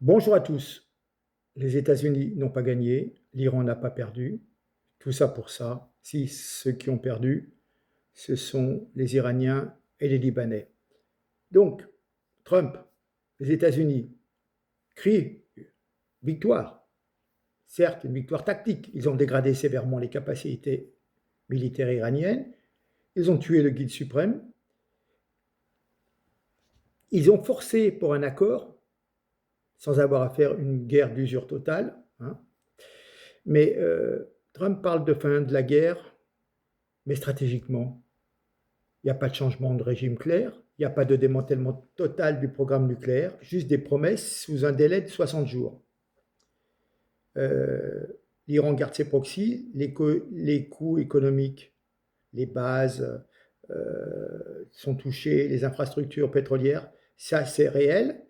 Bonjour à tous. Les États-Unis n'ont pas gagné, l'Iran n'a pas perdu. Tout ça pour ça. Si ceux qui ont perdu, ce sont les Iraniens et les Libanais. Donc, Trump, les États-Unis crient victoire. Certes, une victoire tactique. Ils ont dégradé sévèrement les capacités militaires iraniennes. Ils ont tué le guide suprême. Ils ont forcé pour un accord, sans avoir à faire une guerre d'usure totale, hein. Mais Trump parle de fin de la guerre, mais stratégiquement, il n'y a pas de changement de régime clair, il n'y a pas de démantèlement total du programme nucléaire, juste des promesses sous un délai de 60 jours. L'Iran garde ses proxys, les coûts économiques, les bases sont touchées, les infrastructures pétrolières, ça c'est réel.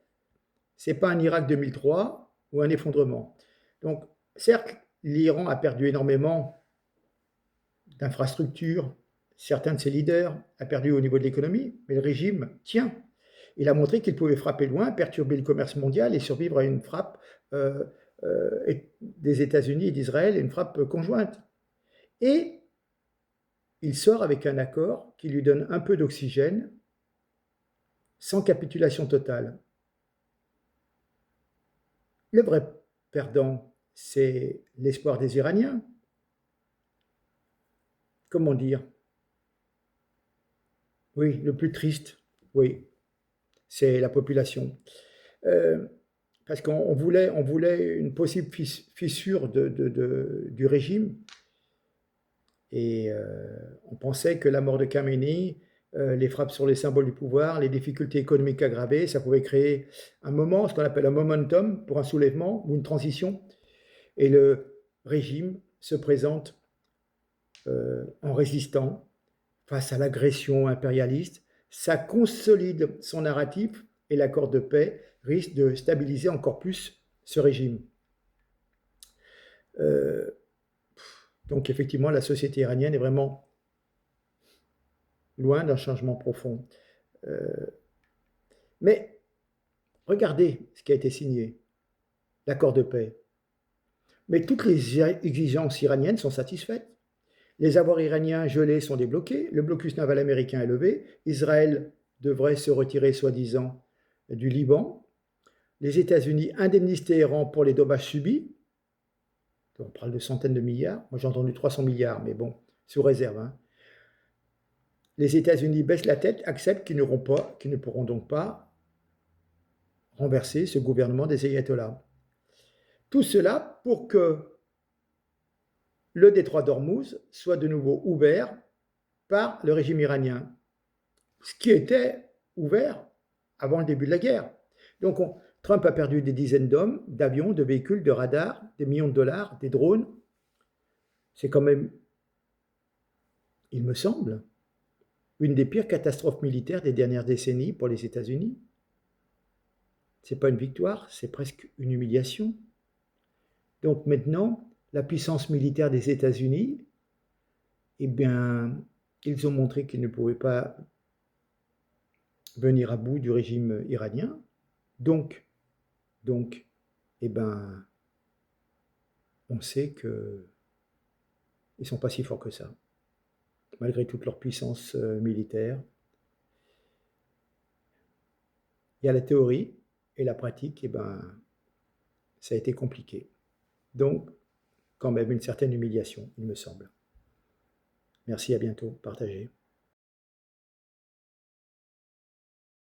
Ce n'est pas un Irak 2003 ou un effondrement. Donc, certes, l'Iran a perdu énormément d'infrastructures, certains de ses leaders a perdu au niveau de l'économie, mais le régime tient. Il a montré qu'il pouvait frapper loin, perturber le commerce mondial et survivre à une frappe des États-Unis et d'Israël, une frappe conjointe. Et il sort avec un accord qui lui donne un peu d'oxygène, sans capitulation totale. Le vrai perdant, c'est l'espoir des Iraniens. Comment dire? Oui, le plus triste, oui, c'est la population. Parce qu'on voulait une possible fissure du régime, et on pensait que la mort de Khamenei, les frappes sur les symboles du pouvoir, les difficultés économiques aggravées, ça pouvait créer un moment, ce qu'on appelle un momentum pour un soulèvement ou une transition, et le régime se présente en résistant face à l'agression impérialiste. Ça consolide son narratif et l'accord de paix risque de stabiliser encore plus ce régime. Donc effectivement, la société iranienne est vraiment loin d'un changement profond. Mais regardez ce qui a été signé, l'accord de paix. Mais toutes les exigences iraniennes sont satisfaites. Les avoirs iraniens gelés sont débloqués, le blocus naval américain est levé, Israël devrait se retirer soi-disant du Liban, les États-Unis indemnisent Téhéran pour les dommages subis, on parle de centaines de milliards, moi j'ai entendu 300 milliards, mais bon, sous réserve, hein. Les États-Unis baissent la tête, acceptent qu'ils ne pourront donc pas renverser ce gouvernement des ayatollahs. Tout cela pour que le détroit d'Ormuz soit de nouveau ouvert par le régime iranien, ce qui était ouvert avant le début de la guerre. Donc Trump a perdu des dizaines d'hommes, d'avions, de véhicules, de radars, des millions de dollars, des drones. C'est quand même, il me semble, une des pires catastrophes militaires des dernières décennies pour les États-Unis. Ce n'est pas une victoire, c'est presque une humiliation. Donc maintenant, la puissance militaire des États-Unis, eh bien, ils ont montré qu'ils ne pouvaient pas venir à bout du régime iranien. Donc, eh ben, on sait qu'ils ne sont pas si forts que ça, malgré toute leur puissance militaire. Il y a la théorie et la pratique, eh ben, ça a été compliqué. Donc, quand même une certaine humiliation, il me semble. Merci, à bientôt, partagez.